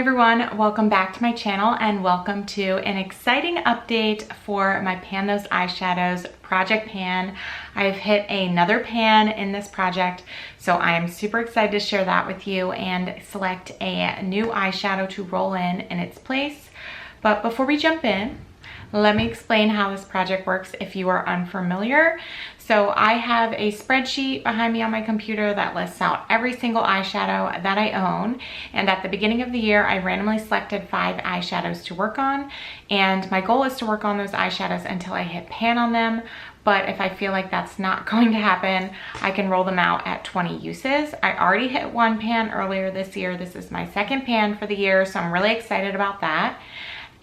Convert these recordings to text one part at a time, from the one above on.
everyone, welcome back to my channel and welcome to an exciting update for my Pan Those Eyeshadows project pan. I've hit another pan in this project, so I am super excited to share that with you and select a new eyeshadow to roll in its place. But before we jump in, let me explain how this project works if you are unfamiliar. So I have a spreadsheet behind me on my computer that lists out every single eyeshadow that I own. And at the beginning of the year, I randomly selected 5 eyeshadows to work on. And my goal is to work on those eyeshadows until I hit pan on them. But if I feel like that's not going to happen, I can roll them out at 20 uses. I already hit one pan earlier this year. This is my second pan for the year, so I'm really excited about that.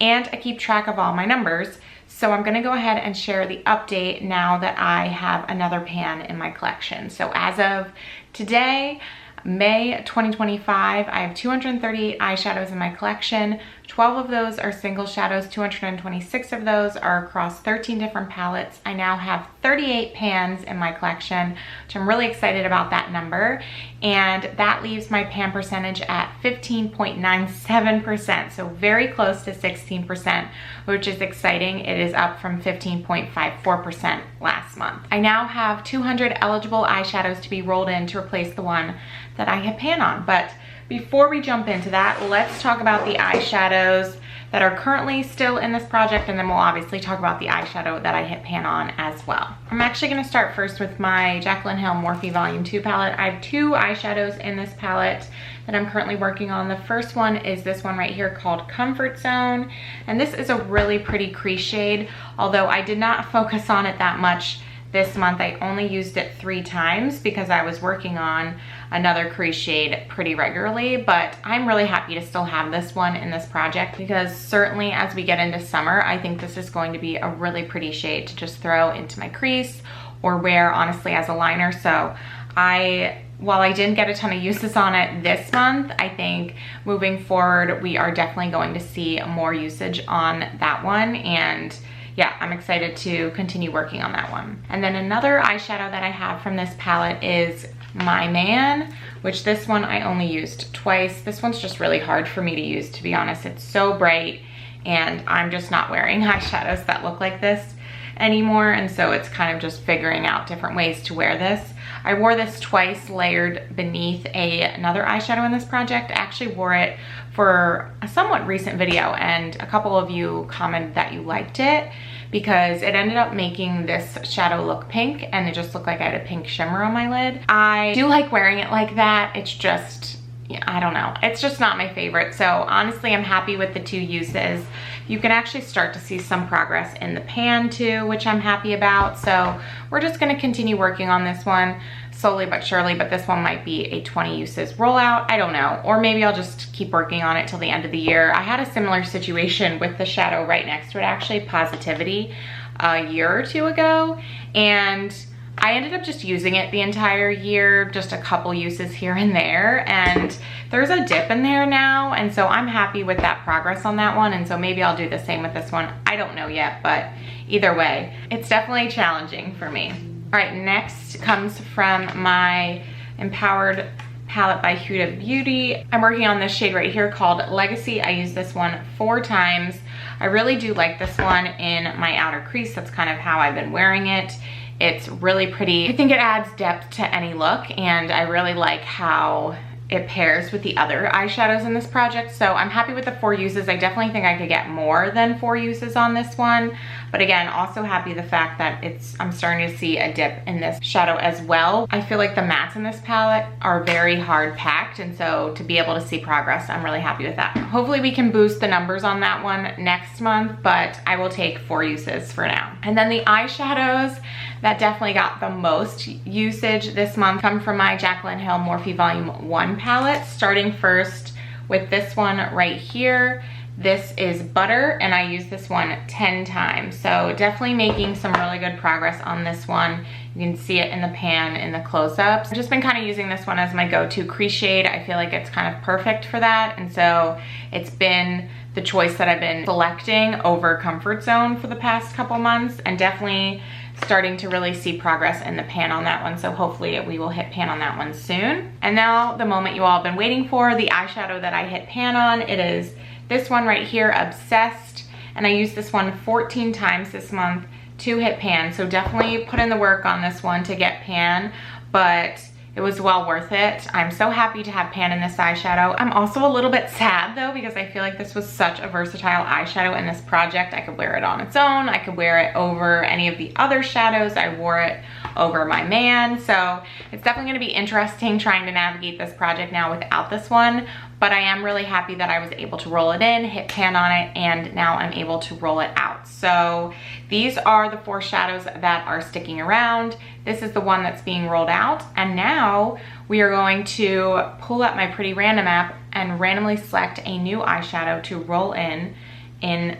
And I keep track of all my numbers. So I'm gonna go ahead and share the update now that I have another pan in my collection. So as of today, May 2025, I have 238 eyeshadows in my collection. 12 of those are single shadows, 226 of those are across 13 different palettes. I now have 38 pans in my collection, which I'm really excited about that number. And that leaves my pan percentage at 15.97%, so very close to 16%, which is exciting. It is up from 15.54% last month. I now have 200 eligible eyeshadows to be rolled in to replace the one that I had pan on. But before we jump into that, let's talk about the eyeshadows that are currently still in this project, and then we'll obviously talk about the eyeshadow that I hit pan on as well. I'm actually gonna start first with my Jaclyn Hill Morphe Volume 2 palette. I have 2 eyeshadows in this palette that I'm currently working on. The first one is this one right here called Comfort Zone, and this is a really pretty crease shade, although I did not focus on it that much this month. I only used it 3 times because I was working on another crease shade pretty regularly, but I'm really happy to still have this one in this project because certainly as we get into summer, I think this is going to be a really pretty shade to just throw into my crease or wear honestly as a liner. So while I didn't get a ton of uses on it this month, I think moving forward, we are definitely going to see more usage on that one. And yeah, I'm excited to continue working on that one. And then another eyeshadow that I have from this palette is My Man, which this one I only used twice. This one's just really hard for me to use, to be honest. It's so bright and I'm just not wearing eyeshadows that look like this anymore. And so it's kind of just figuring out different ways to wear this. I wore this twice layered beneath another eyeshadow in this project. I actually wore it for a somewhat recent video and a couple of you commented that you liked it because it ended up making this shadow look pink and it just looked like I had a pink shimmer on my lid. I do like wearing it like that. It's just, yeah, I don't know. It's just not my favorite. So honestly, I'm happy with the 2 uses. You can actually start to see some progress in the pan too, which I'm happy about. So we're just gonna continue working on this one slowly but surely, but this one might be a 20 uses rollout. I don't know, or maybe I'll just keep working on it till the end of the year. I had a similar situation with the shadow right next to it, actually, Positivity, a year or 2 ago, and I ended up just using it the entire year, just a couple uses here and there, and there's a dip in there now, and so I'm happy with that progress on that one, and so maybe I'll do the same with this one. I don't know yet, but either way, it's definitely challenging for me. All right, next comes from my Empowered palette by Huda Beauty. I'm working on this shade right here called Legacy. I used this one 4 times. I really do like this one in my outer crease. That's kind of how I've been wearing it. It's really pretty. I think it adds depth to any look, and I really like how it pairs with the other eyeshadows in this project. So I'm happy with the 4 uses. I definitely think I could get more than 4 uses on this one. But again, also happy the fact that I'm starting to see a dip in this shadow as well. I feel like the mattes in this palette are very hard packed, and so to be able to see progress, I'm really happy with that. Hopefully we can boost the numbers on that one next month, but I will take 4 uses for now. And then the eyeshadows that definitely got the most usage this month come from my Jaclyn Hill Morphe Volume 1 palette, starting first with this one right here. This is Butter, and I used this one 10 times. So definitely making some really good progress on this one. You can see it in the pan in the close-ups. I've just been kind of using this one as my go-to crease shade. I feel like it's kind of perfect for that. And so it's been the choice that I've been selecting over Comfort Zone for the past couple months, and definitely starting to really see progress in the pan on that one, so hopefully we will hit pan on that one soon. And now the moment you all have been waiting for, the eyeshadow that I hit pan on. It is this one right here, Obsessed, and I used this one 14 times this month to hit pan, so definitely put in the work on this one to get pan, but it was well worth it. I'm so happy to have pan in this eyeshadow. I'm also a little bit sad though, because I feel like this was such a versatile eyeshadow in this project. I could wear it on its own. I could wear it over any of the other shadows. I wore it over my man. So it's definitely gonna be interesting trying to navigate this project now without this one. But I am really happy that I was able to roll it in, hit pan on it, and now I'm able to roll it out. So these are the 4 shadows that are sticking around. This is the one that's being rolled out. And now we are going to pull up my Pretty Random app and randomly select a new eyeshadow to roll in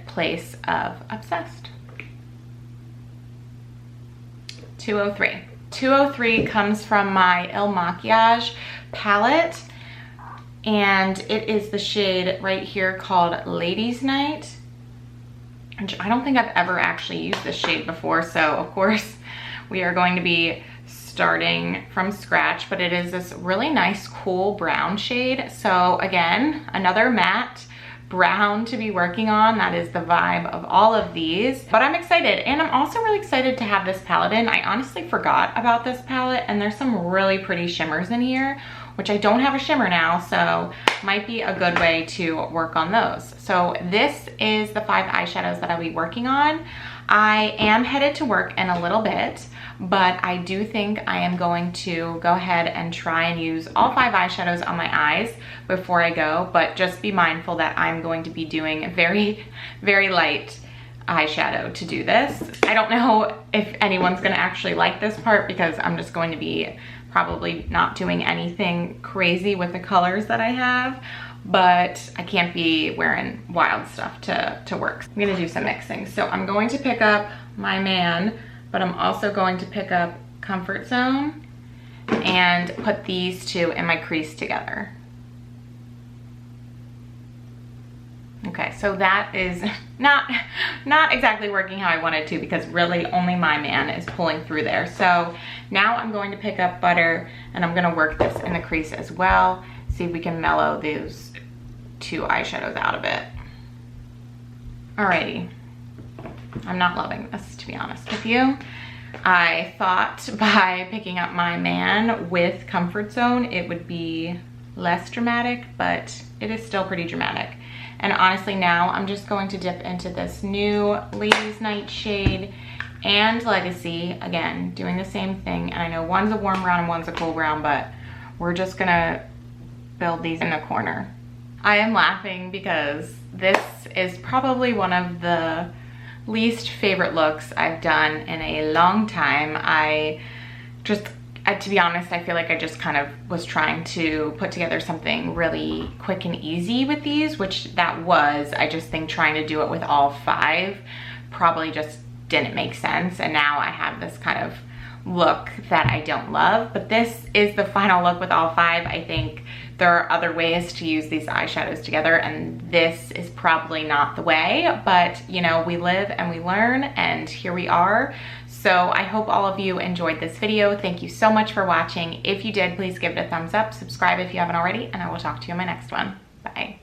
place of Obsessed. 203. 203 comes from my Il Makiage palette, and it is the shade right here called Ladies Night. I don't think I've ever actually used this shade before, so of course we are going to be starting from scratch, but it is this really nice cool brown shade. So again, another matte brown to be working on. That is the vibe of all of these, but I'm excited, and I'm also really excited to have this palette in. I honestly forgot about this palette, and there's some really pretty shimmers in here, which I don't have a shimmer now, so might be a good way to work on those. So this is the 5 eyeshadows that I'll be working on. I am headed to work in a little bit, but I do think I am going to go ahead and try and use all 5 eyeshadows on my eyes before I go, but just be mindful that I'm going to be doing a very, very light eyeshadow to do this. I don't know if anyone's gonna actually like this part, because I'm just going to be probably not doing anything crazy with the colors that I have, but I can't be wearing wild stuff to work. I'm gonna do some mixing. So I'm going to pick up my man, but I'm also going to pick up Comfort Zone and put these 2 in my crease together. Okay, so that is not exactly working how I wanted to, because really only my man is pulling through there. So now I'm going to pick up Butter, and I'm gonna work this in the crease as well. See if we can mellow those 2 eyeshadows out a bit. Alrighty, I'm not loving this, to be honest with you. I thought by picking up my man with Comfort Zone, it would be less dramatic, but it is still pretty dramatic. And honestly, now I'm just going to dip into this new Ladies Night shade and Legacy. Again, doing the same thing. And I know one's a warm brown and one's a cool brown, but we're just gonna build these in the corner. I am laughing because this is probably one of the least favorite looks I've done in a long time. To be honest, I feel like I just kind of was trying to put together something really quick and easy with these, which that was. I just think trying to do it with all 5 probably just didn't make sense. And now I have this kind of look that I don't love, but this is the final look with all 5. I think there are other ways to use these eyeshadows together, and this is probably not the way, but you know, we live and we learn, and here we are. So I hope all of you enjoyed this video. Thank you so much for watching. If you did, please give it a thumbs up, subscribe if you haven't already, and I will talk to you in my next one. Bye.